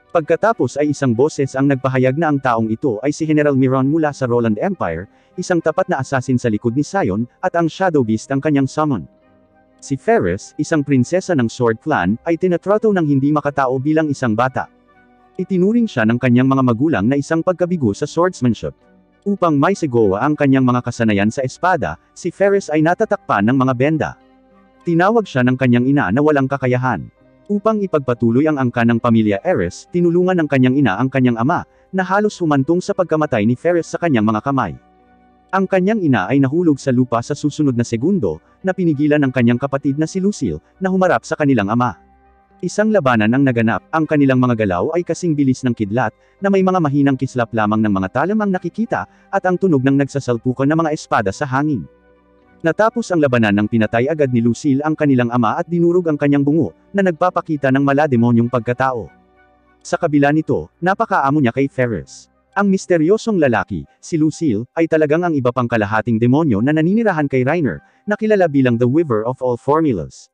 Pagkatapos ay isang boses ang nagpahayag na ang taong ito ay si General Miron mula sa Roland Empire, isang tapat na assassin sa likod ni Sion, at ang Shadow Beast ang kanyang summon. Si Ferris, isang prinsesa ng Sword Clan, ay tinatrato ng hindi makatao bilang isang bata. Itinuring siya ng kanyang mga magulang na isang pagkabigo sa swordsmanship. Upang maisigawa ang kanyang mga kasanayan sa espada, si Ferris ay natatakpan ng mga benda. Tinawag siya ng kanyang ina na walang kakayahan. Upang ipagpatuloy ang angkan ng pamilya Aerys, tinulungan ng kanyang ina ang kanyang ama, na halos humantong sa pagkamatay ni Ferris sa kanyang mga kamay. Ang kanyang ina ay nahulog sa lupa sa susunod na segundo, na pinigilan ng kanyang kapatid na si Lucille, na humarap sa kanilang ama. Isang labanan ang naganap, ang kanilang mga galaw ay kasing bilis ng kidlat, na may mga mahinang kislap lamang ng mga talam ang nakikita, at ang tunog ng nagsasalpukan ng mga espada sa hangin. Natapos ang labanan nang pinatay agad ni Lucille ang kanilang ama at dinurog ang kanyang bungo, na nagpapakita ng malademonyong pagkatao. Sa kabila nito, napakaamo niya kay Ferris. Ang misteryosong lalaki, si Lucille, ay talagang ang iba pang kalahating demonyo na naninirahan kay Reiner, na kilala bilang the Weaver of All Formulas.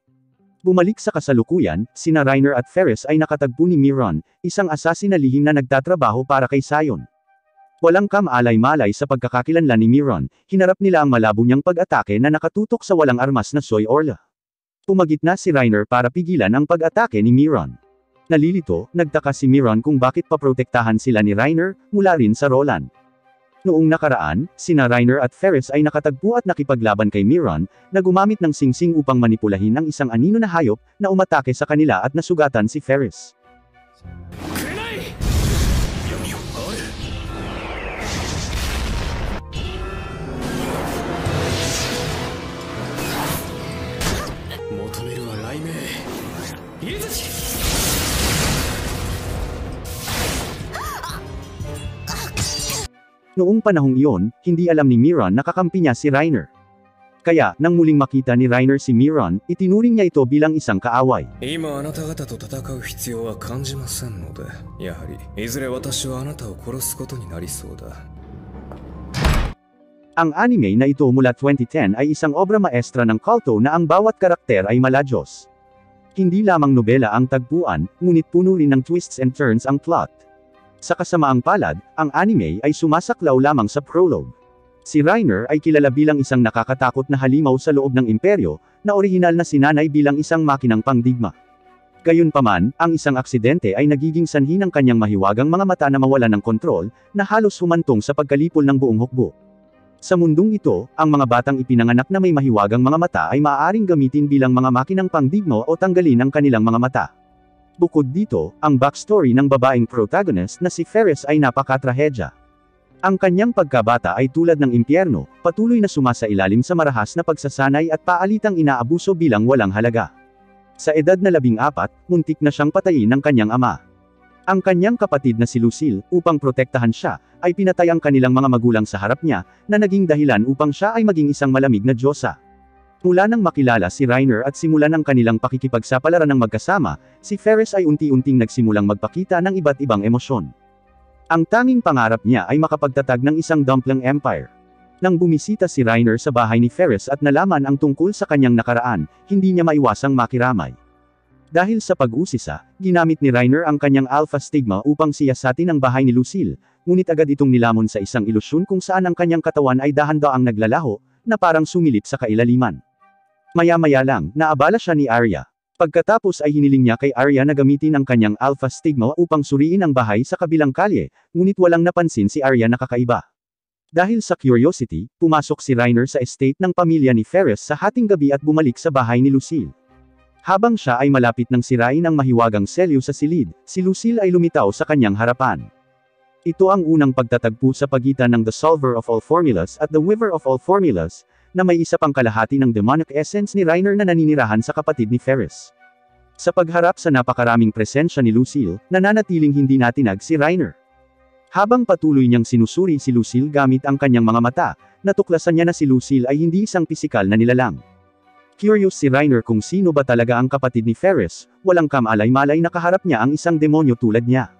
Bumalik sa kasalukuyan, sina Reiner at Ferris ay nakatagpo ni Miron, isang assassin na lihim na nagtatrabaho para kay Sion. Walang kamalay-malay sa pagkakakilanlan ni Miron, hinarap nila ang malabo niyang pag-atake na nakatutok sa walang armas na Soy Orla. Pumagitna si Reiner para pigilan ang pag-atake ni Miron. Nalilito, nagtaka si Miron kung bakit paprotektahan sila ni Reiner, mula rin sa Roland. Noong nakaraan, sina Reiner at Ferris ay nakatagpo at nakipaglaban kay Miron, na gumamit ng singsing upang manipulahin ang isang anino na hayop, na umatake sa kanila at nasugatan si Ferris. Noong panahong iyon, hindi alam ni Miron na kakampi niya si Reiner. Kaya, nang muling makita ni Reiner si Miron, itinuring niya ito bilang isang kaaway. 今あなた方と戦う必要は感じませんので、やはりいずれ私はあなたを殺すことになりそうだ。 Ang anime na ito mula 2010 ay isang obra maestra ng kulto na ang bawat karakter ay maladyos. Hindi lamang nobela ang tagpuan, ngunit puno rin ng twists and turns ang plot. Sa kasamaang palad, ang anime ay sumasaklaw lamang sa prologue. Si Reiner ay kilala bilang isang nakakatakot na halimaw sa loob ng imperyo, na orihinal na sinanay bilang isang makinang pangdigma. Gayunpaman, ang isang aksidente ay nagiging sanhi ng kanyang mahiwagang mga mata na mawalan ng kontrol, na halos humantong sa pagkalipol ng buong hukbo. Sa mundong ito, ang mga batang ipinanganak na may mahiwagang mga mata ay maaaring gamitin bilang mga makinang pangdigma o tanggalin ang kanilang mga mata. Bukod dito, ang backstory ng babaeng protagonist na si Ferris ay napakatrahedya. Ang kanyang pagkabata ay tulad ng impyerno, patuloy na sumasailalim sa marahas na pagsasanay at paalitang inaabuso bilang walang halaga. Sa edad na 14, muntik na siyang patayin ng kanyang ama. Ang kanyang kapatid na si Lucille, upang protektahan siya, ay pinatay ang kanilang mga magulang sa harap niya, na naging dahilan upang siya ay maging isang malamig na diyosa. Mula nang makilala si Reiner at simulan ang kanilang pakikipagsapalaran ng magkasama, si Ferris ay unti-unting nagsimulang magpakita ng iba't ibang emosyon. Ang tanging pangarap niya ay makapagtatag ng isang dumpling empire. Nang bumisita si Reiner sa bahay ni Ferris at nalaman ang tungkol sa kanyang nakaraan, hindi niya maiwasang makiramay. Dahil sa pag-usisa, ginamit ni Reiner ang kanyang alpha stigma upang siyasatin ang bahay ni Lucille, ngunit agad itong nilamon sa isang ilusyon kung saan ang kanyang katawan ay dahan-daang naglalaho, na parang sumilip sa kailaliman. Maya-maya lang, naabala siya ni Arya. Pagkatapos ay hiniling niya kay Arya na gamitin ang kanyang alpha stigma upang suriin ang bahay sa kabilang kalye, ngunit walang napansin si Arya na kakaiba. Dahil sa curiosity, pumasok si Reiner sa estate ng pamilya ni Ferris sa hating gabi at bumalik sa bahay ni Lucille. Habang siya ay malapit ng sirain ang mahiwagang selyo sa silid, si Lucille ay lumitaw sa kanyang harapan. Ito ang unang pagtatagpo sa pagitan ng The Solver of All Formulas at The Weaver of All Formulas, na may isa pang kalahati ng demonic essence ni Reiner na naninirahan sa kapatid ni Ferris. Sa pagharap sa napakaraming presensya ni Lucille, nananatiling hindi natinag si Reiner. Habang patuloy niyang sinusuri si Lucille gamit ang kanyang mga mata, natuklasan niya na si Lucille ay hindi isang pisikal na nilalang. Curious si Reiner kung sino ba talaga ang kapatid ni Ferris, walang kamalay-malay na kaharap niya ang isang demonyo tulad niya.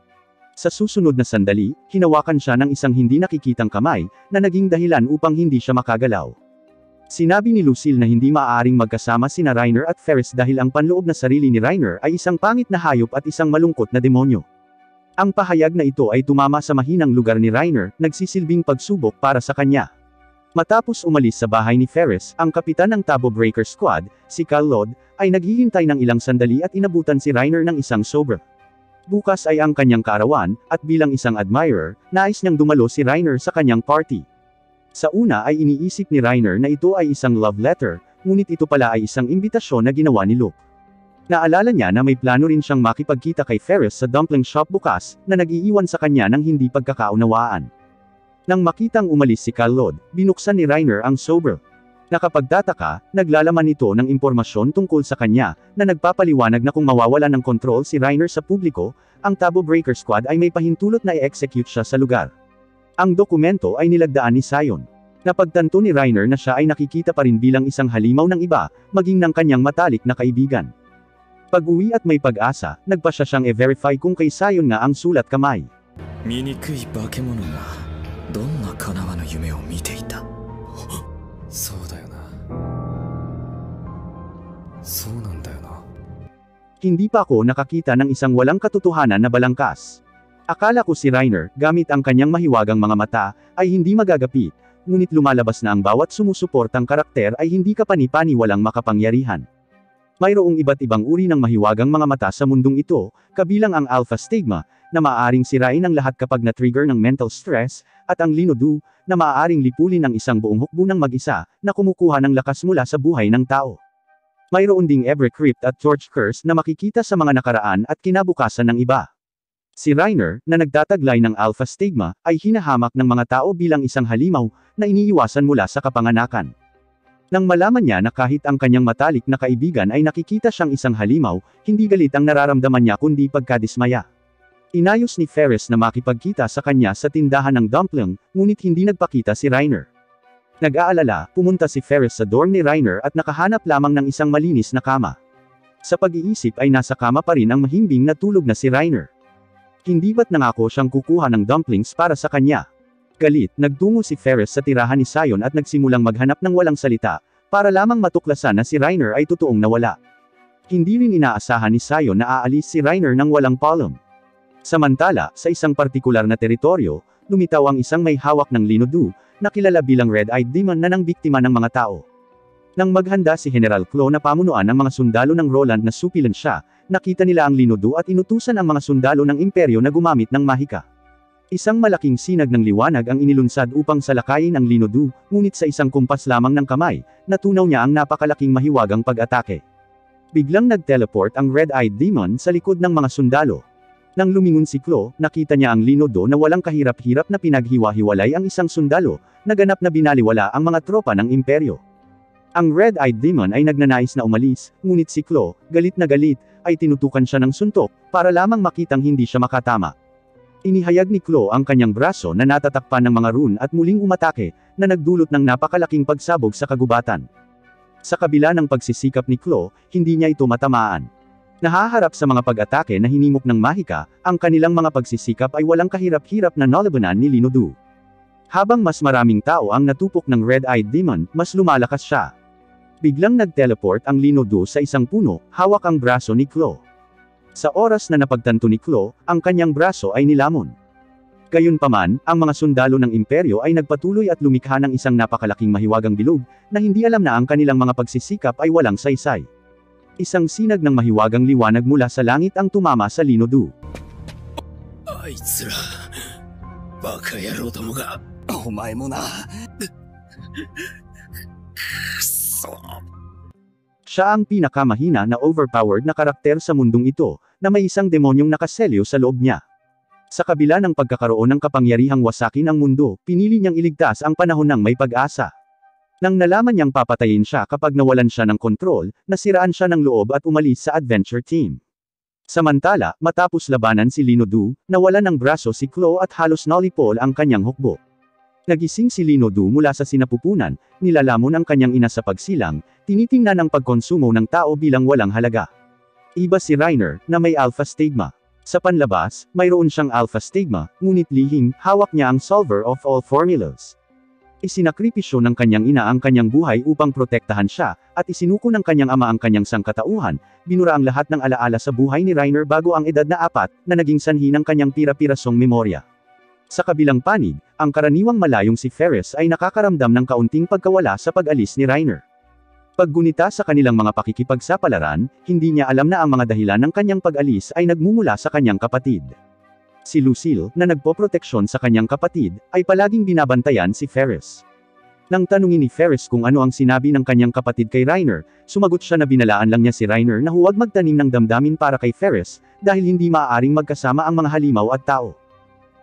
Sa susunod na sandali, hinawakan siya ng isang hindi nakikitang kamay, na naging dahilan upang hindi siya makagalaw. Sinabi ni Lucille na hindi maaaring magkasama sina Reiner at Ferris dahil ang panloob na sarili ni Reiner ay isang pangit na hayop at isang malungkot na demonyo. Ang pahayag na ito ay tumama sa mahinang lugar ni Reiner, nagsisilbing pagsubok para sa kanya. Matapos umalis sa bahay ni Ferris, ang kapitan ng Tabo Breaker Squad, si Cal Lod, ay naghihintay ng ilang sandali at inabutan si Reiner ng isang sober. Bukas ay ang kanyang kaarawan, at bilang isang admirer, nais niyang dumalo si Reiner sa kanyang party. Sa una ay iniisip ni Reiner na ito ay isang love letter, ngunit ito pala ay isang imbitasyon na ginawa ni Luke. Naalala niya na may plano rin siyang makipagkita kay Ferris sa dumpling shop bukas, na nag-iiwan sa kanya ng hindi pagkakaunawaan. Nang makitang umalis si Cal Lod, binuksan ni Reiner ang sober. Nakapagtataka, naglalaman ito ng impormasyon tungkol sa kanya, na nagpapaliwanag na kung mawawalan ng kontrol si Reiner sa publiko, ang Tabo Breaker Squad ay may pahintulot na i-execute siya sa lugar. Ang dokumento ay nilagdaan ni Sion. Napagtanto ni Reiner na siya ay nakikita pa rin bilang isang halimaw ng iba, maging ng kanyang matalik na kaibigan. Pag-uwi at may pag-asa, nagpa siya siyang i-verify kung kay Sion nga ang sulat kamay. 醜い化け物がどんな叶わぬ夢を見ていた。そうだよな。そうなんだよな。 Hindi pa ako nakakita ng isang walang katotohanan na balangkas. Akala ko si Reiner, gamit ang kanyang mahiwagang mga mata, ay hindi magagapi, ngunit lumalabas na ang bawat sumusuportang karakter ay hindi kapani-pani walang makapangyarihan. Mayroong iba't ibang uri ng mahiwagang mga mata sa mundong ito, kabilang ang Alpha Stigma, na maaaring sirain ang lahat kapag na-trigger ng mental stress, at ang Linodu, na maaaring lipulin ang isang buong hukbo ng mag-isa, na kumukuha ng lakas mula sa buhay ng tao. Mayroon ding Ebre Crypt at Torch Curse na makikita sa mga nakaraan at kinabukasan ng iba. Si Reiner, na nagtataglay ng Alpha Stigma, ay hinahamak ng mga tao bilang isang halimaw, na iniiwasan mula sa kapanganakan. Nang malaman niya na kahit ang kanyang matalik na kaibigan ay nakikita siyang isang halimaw, hindi galit ang nararamdaman niya kundi pagkadismaya. Inayos ni Ferris na makipagkita sa kanya sa tindahan ng dumpling, ngunit hindi nagpakita si Reiner. Nag-aalala, pumunta si Ferris sa dorm ni Reiner at nakahanap lamang ng isang malinis na kama. Sa pag-iisip ay nasa kama pa rin ang mahimbing na tulog na si Reiner. Hindi ba't nangako siyang kukuha ng dumplings para sa kanya? Galit, nagtungo si Ferris sa tirahan ni Sion at nagsimulang maghanap ng walang salita, para lamang matuklasan na si Reiner ay totoong nawala. Hindi rin inaasahan ni Sion na aalis si Reiner ng walang palom. Samantala, sa isang partikular na teritoryo, lumitaw ang isang may hawak ng Linodu, na kilala bilang Red-Eyed Demon na nang biktima ng mga tao. Nang maghanda si General Klo na pamunuan ng mga sundalo ng Roland na supilan siya, nakita nila ang Linodu at inutusan ang mga sundalo ng imperyo na gumamit ng mahika. Isang malaking sinag ng liwanag ang inilunsad upang salakayin ang Linodu, ngunit sa isang kumpas lamang ng kamay, natunaw niya ang napakalaking mahiwagang pag-atake. Biglang nag-teleport ang Red-Eyed Demon sa likod ng mga sundalo. Nang lumingon si Klo, nakita niya ang Linodu na walang kahirap-hirap na pinaghiwa-hiwalay ang isang sundalo, naganap na binaliwala ang mga tropa ng imperyo. Ang Red-Eyed Demon ay nagnanais na umalis, ngunit si Klo, galit na galit, ay tinutukan siya ng suntok, para lamang makitang hindi siya makatama. Inihayag ni Klo ang kanyang braso na natatakpan ng mga rune at muling umatake, na nagdulot ng napakalaking pagsabog sa kagubatan. Sa kabila ng pagsisikap ni Klo, hindi niya ito matamaan. Nahaharap sa mga pag-atake na hinimok ng mahika, ang kanilang mga pagsisikap ay walang kahirap-hirap na nalabanan ni Linodu. Habang mas maraming tao ang natupok ng Red-Eyed Demon, mas lumalakas siya. Biglang nag-teleport ang Linodu sa isang puno, hawak ang braso ni Klo. Sa oras na napagtanto ni Klo, ang kanyang braso ay nilamon. Gayunpaman, ang mga sundalo ng imperyo ay nagpatuloy at lumikha ng isang napakalaking mahiwagang bilog, na hindi alam na ang kanilang mga pagsisikap ay walang saysay. Isang sinag ng mahiwagang liwanag mula sa langit ang tumama sa Linodu. Siya ang pinakamahina na overpowered na karakter sa mundong ito, na may isang demonyong nakaselyo sa loob niya. Sa kabila ng pagkakaroon ng kapangyarihang wasakin ang mundo, pinili niyang iligtas ang panahon ng may pag-asa. Nang nalaman niyang papatayin siya kapag nawalan siya ng kontrol, nasiraan siya ng loob at umalis sa adventure team. Samantala, matapos labanan si Linodu, nawalan ng braso si Klo at halos nalipol ang kanyang hukbo. Nagising si Linodu mula sa sinapupunan, nilalamon ang kanyang ina sa pagsilang, tinitingnan ang pagkonsumo ng tao bilang walang halaga. Iba si Reiner, na may Alpha Stigma. Sa panlabas, mayroon siyang Alpha Stigma, ngunit lihim, hawak niya ang solver of all formulas. Isinakripisyo ng kanyang ina ang kanyang buhay upang protektahan siya, at isinuko ng kanyang ama ang kanyang sangkatauhan, binura ang lahat ng alaala sa buhay ni Reiner bago ang edad na 4, na naging sanhi ng kanyang pira-pirasong memorya. Sa kabilang panig, ang karaniwang malayong si Ferris ay nakakaramdam ng kaunting pagkawala sa pag-alis ni Reiner. Paggunita sa kanilang mga pakikipagsapalaran, hindi niya alam na ang mga dahilan ng kanyang pag-alis ay nagmumula sa kanyang kapatid. Si Lucille, na nagpoproteksyon sa kanyang kapatid, ay palaging binabantayan si Ferris. Nang tanungin ni Ferris kung ano ang sinabi ng kanyang kapatid kay Reiner, sumagot siya na binalaan lang niya si Reiner na huwag magtanim ng damdamin para kay Ferris, dahil hindi maaaring magkasama ang mga halimaw at tao.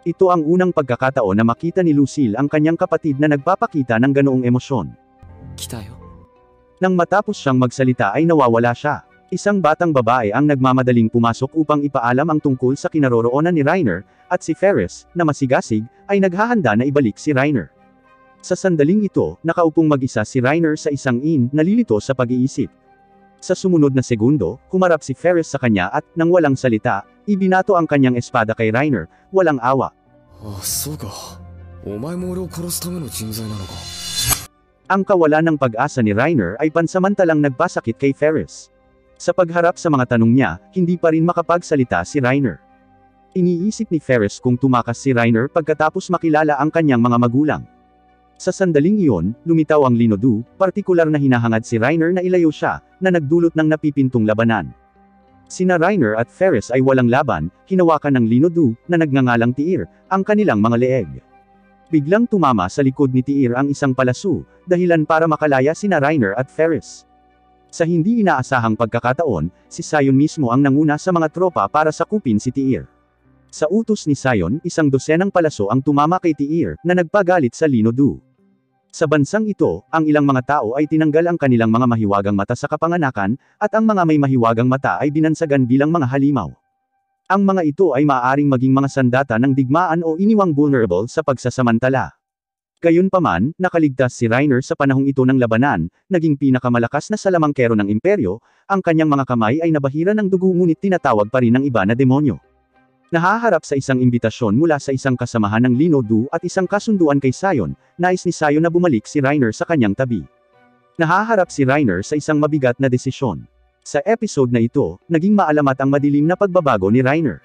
Ito ang unang pagkakataon na makita ni Lucille ang kanyang kapatid na nagpapakita ng ganoong emosyon. Nang matapos siyang magsalita ay nawawala siya. Isang batang babae ang nagmamadaling pumasok upang ipaalam ang tungkol sa kinaroroonan ni Reiner, at si Ferris, na masigasig, ay naghahanda na ibalik si Reiner. Sa sandaling ito, nakaupong mag-isa si Reiner sa isang inn, nalilito sa pag-iisip. Sa sumunod na segundo, humarap si Ferris sa kanya at, nang walang salita, ibinato ang kanyang espada kay Reiner, walang awa. Ang kawalan ng pag-asa ni Reiner ay pansamantalang nagpasakit kay Ferris. Sa pagharap sa mga tanong niya, hindi pa rin makapagsalita si Reiner. Iniisip ni Ferris kung tumakas si Reiner pagkatapos makilala ang kanyang mga magulang. Sa sandaling iyon, lumitaw ang Lino Du, partikular na hinahangad si Reiner na ilayo siya, na nagdulot ng napipintong labanan. Sina Reiner at Ferris ay walang laban, hinawakan ng Lino Du, na nagngangalang Tiir, ang kanilang mga leeg. Biglang tumama sa likod ni Tiir ang isang palaso, dahilan para makalaya sina Reiner at Ferris. Sa hindi inaasahang pagkakataon, si Sion mismo ang nanguna sa mga tropa para sakupin si Tiir. Sa utos ni Sion, 100 palaso ang tumama kay Tiir, na nagpagalit sa Lino Du. Sa bansang ito, ang ilang mga tao ay tinanggal ang kanilang mga mahiwagang mata sa kapanganakan, at ang mga may mahiwagang mata ay binansagan bilang mga halimaw. Ang mga ito ay maaaring maging mga sandata ng digmaan o iniwang vulnerable sa pagsasamantala. Gayunpaman, nakaligtas si Reiner sa panahong ito ng labanan, naging pinakamalakas na salamangkero ng imperyo, ang kanyang mga kamay ay nabahira ng dugo ngunit tinatawag pa rin ng iba na demonyo. Nahaharap sa isang imbitasyon mula sa isang kasamahan ng Lino Du at isang kasunduan kay Sion, nais ni Sion na bumalik si Reiner sa kanyang tabi. Nahaharap si Reiner sa isang mabigat na desisyon. Sa episode na ito, naging maalamat ang madilim na pagbabago ni Reiner.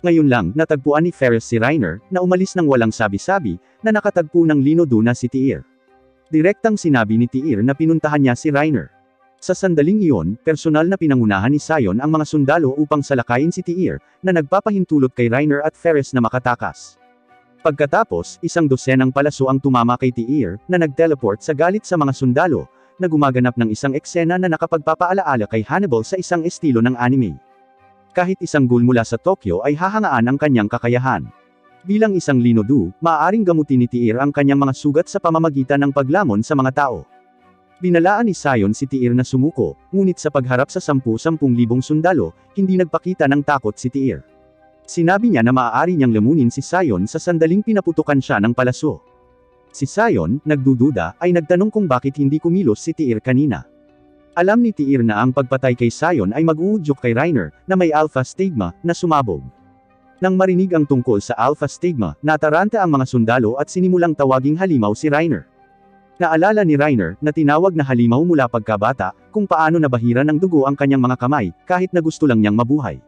Ngayon lang, natagpuan ni Ferris si Reiner, na umalis ng walang sabi-sabi, na nakatagpo ng Lino Du na si Tiir. Direktang sinabi ni Tiir na pinuntahan niya si Reiner. Sa sandaling iyon, personal na pinangunahan ni Sion ang mga sundalo upang salakayin si Tiir, na nagpapahintulot kay Reiner at Ferris na makatakas. Pagkatapos, 100 palaso ang tumama kay Tiir, na nag-teleport sa galit sa mga sundalo, na gumaganap ng isang eksena na nakapagpapaalaala kay Hannibal sa isang estilo ng anime. Kahit isang ghoul mula sa Tokyo ay hahangaan ang kanyang kakayahan. Bilang isang Lino Du, maaaring gamutin ni Tiir ang kanyang mga sugat sa pamamagitan ng paglamon sa mga tao. Binalaan ni Sion si Tiir na sumuko, ngunit sa pagharap sa 10,000 sundalo, hindi nagpakita ng takot si Tiir. Sinabi niya na maaari niyang lamunin si Sion sa sandaling pinaputukan siya ng palaso. Si Sion, nagdududa, ay nagtanong kung bakit hindi kumilos si Tiir kanina. Alam ni Tiir na ang pagpatay kay Sion ay mag-uudyok kay Reiner, na may alpha stigma, na sumabog. Nang marinig ang tungkol sa alpha stigma, nataranta ang mga sundalo at sinimulang tawaging halimaw si Reiner. Naalala ni Reiner, na tinawag na halimaw mula pagkabata, kung paano nabahira ng dugo ang kanyang mga kamay, kahit na gusto lang niyang mabuhay.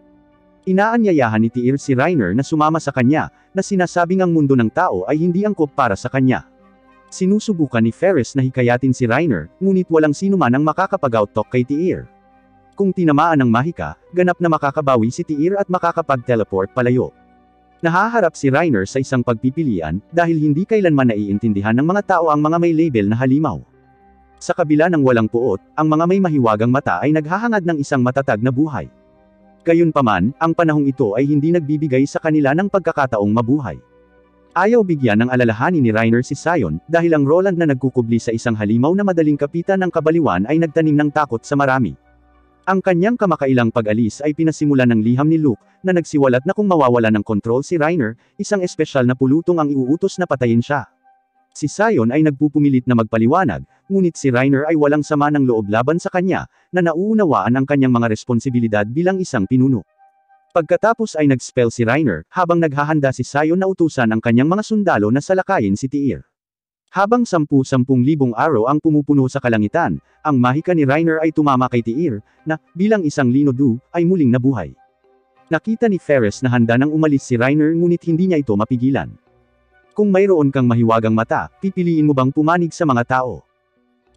Inaanyayahan ni Tiir si Reiner na sumama sa kanya, na sinasabing ang mundo ng tao ay hindi angkop para sa kanya. Sinusubukan ni Ferris na hikayatin si Reiner, ngunit walang sino man ang makakapag-outtalk kay Tiir. Kung tinamaan ng mahika, ganap na makakabawi si Tiir at makakapag-teleport palayo. Nahaharap si Reiner sa isang pagpipilian, dahil hindi kailanman naiintindihan ng mga tao ang mga may label na halimaw. Sa kabila ng walang puot, ang mga may mahiwagang mata ay naghahangad ng isang matatag na buhay. Gayunpaman, ang panahong ito ay hindi nagbibigay sa kanila ng pagkakataong mabuhay. Ayaw bigyan ng alalahanin ni Reiner si Sion, dahil ang Roland na nagkukubli sa isang halimaw na madaling kapitan ng kabaliwan ay nagtanim ng takot sa marami. Ang kanyang kamakailang pag-alis ay pinasimulan ng liham ni Luke, na nagsiwalat na kung mawawala ng kontrol si Reiner, isang espesyal na pulutong ang iuutos na patayin siya. Si Sion ay nagpupumilit na magpaliwanag, ngunit si Reiner ay walang sama ng loob laban sa kanya, na nauunawaan ang kanyang mga responsibilidad bilang isang pinuno. Pagkatapos ay nag-spell si Reiner, habang naghahanda si Sion na utusan ang kanyang mga sundalo na salakayin si Tiir. Habang 10,000 araw ang pumupuno sa kalangitan, ang mahika ni Reiner ay tumama kay Tiir, na, bilang isang Lino Du, ay muling nabuhay. Nakita ni Ferris na handa nang umalis si Reiner ngunit hindi niya ito mapigilan. Kung mayroon kang mahiwagang mata, pipiliin mo bang pumanig sa mga tao?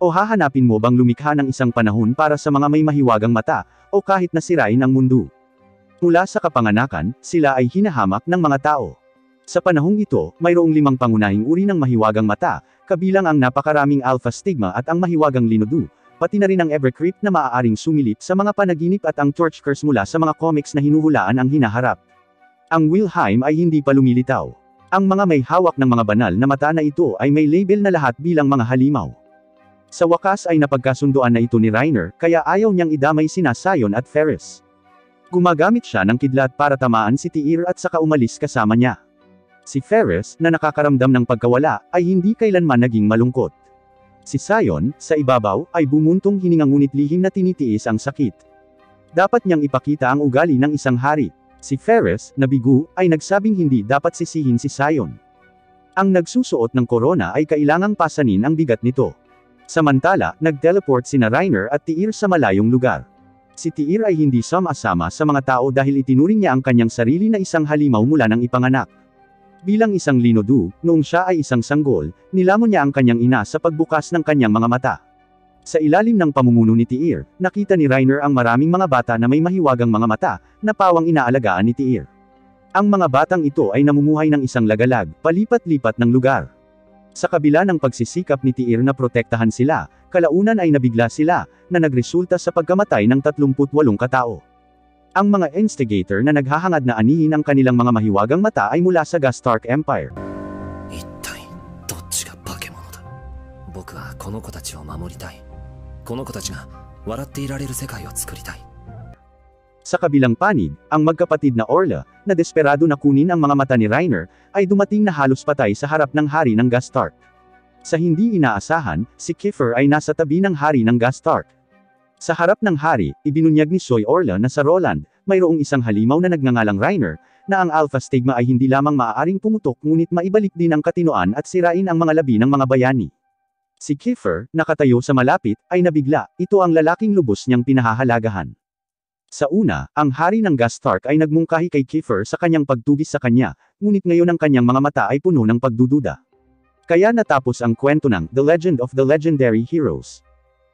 O hahanapin mo bang lumikha ng isang panahon para sa mga may mahiwagang mata, o kahit na sirain ang mundo? Mula sa kapanganakan, sila ay hinahamak ng mga tao. Sa panahong ito, mayroong 5 pangunahing uri ng mahiwagang mata, kabilang ang napakaraming alpha stigma at ang mahiwagang Lino Du, pati na rin ang Evercreep na maaaring sumilip sa mga panaginip at ang Torch Curse mula sa mga comics na hinuhulaan ang hinaharap. Ang Wilhelm ay hindi pa lumilitaw. Ang mga may hawak ng mga banal na mata na ito ay may label na lahat bilang mga halimaw. Sa wakas ay napagkasunduan na ito ni Reiner, kaya ayaw niyang idamay sina Sion at Ferris. Gumagamit siya ng kidlat para tamaan si Tiir at saka umalis kasama niya. Si Ferris, na nakakaramdam ng pagkawala, ay hindi kailanman naging malungkot. Si Sion, sa ibabaw, ay bumuntong hininga ngunit lihim na tinitiis ang sakit. Dapat niyang ipakita ang ugali ng isang hari. Si Ferris, na bigo, ay nagsabing hindi dapat sisihin si Sion. Ang nagsusuot ng korona ay kailangang pasanin ang bigat nito. Samantala, nag-teleport sina Reiner at Tiir sa malayong lugar. Si Tiir ay hindi sama-sama sa mga tao dahil itinuring niya ang kanyang sarili na isang halimaw mula nang ipanganak. Bilang isang linodu, noong siya ay isang sanggol, nilamon niya ang kanyang ina sa pagbukas ng kanyang mga mata. Sa ilalim ng pamumuno ni Tyr, nakita ni Reiner ang maraming mga bata na may mahiwagang mga mata, na pawang inaalagaan ni Tyr. Ang mga batang ito ay namumuhay ng isang lagalag, palipat-lipat ng lugar. Sa kabila ng pagsisikap ni Tyr na protektahan sila, kalaunan ay nabigla sila, na nagresulta sa pagkamatay ng 38 katao. Ang mga instigator na naghahangad na anihin ang kanilang mga mahiwagang mata ay mula sa Gastark Empire. 一体どっちが化け物だ。僕はこの子たちを守りたい。この子たちが笑っていられる世界を作りたい。 Sa kabilang panig, ang magkapatid na Orla, na desperado na kunin ang mga mata ni Reiner, ay dumating na halos patay sa harap ng hari ng Gastark. Sa hindi inaasahan, si Kiefer ay nasa tabi ng hari ng Gastark. Sa harap ng hari, ibinunyag ni Soy Orla na sa Roland, mayroong isang halimaw na nagngangalang Reiner, na ang Alpha Stigma ay hindi lamang maaaring pumutok ngunit maibalik din ang katinoan at sirain ang mga labi ng mga bayani. Si Kiefer, nakatayo sa malapit, ay nabigla, ito ang lalaking lubos niyang pinahahalagahan. Sa una, ang hari ng Gastark ay nagmungkahi kay Kiefer sa kanyang pagtugis sa kanya, ngunit ngayon ang kanyang mga mata ay puno ng pagdududa. Kaya natapos ang kwento ng The Legend of the Legendary Heroes.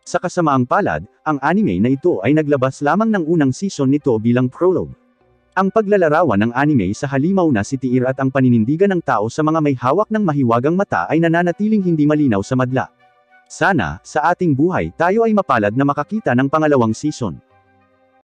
Sa kasamaang palad, ang anime na ito ay naglabas lamang ng unang season nito bilang prologue. Ang paglalarawan ng anime sa halimaw na si Tyr at ang paninindigan ng tao sa mga may hawak ng mahiwagang mata ay nananatiling hindi malinaw sa madla. Sana, sa ating buhay tayo ay mapalad na makakita ng pangalawang season.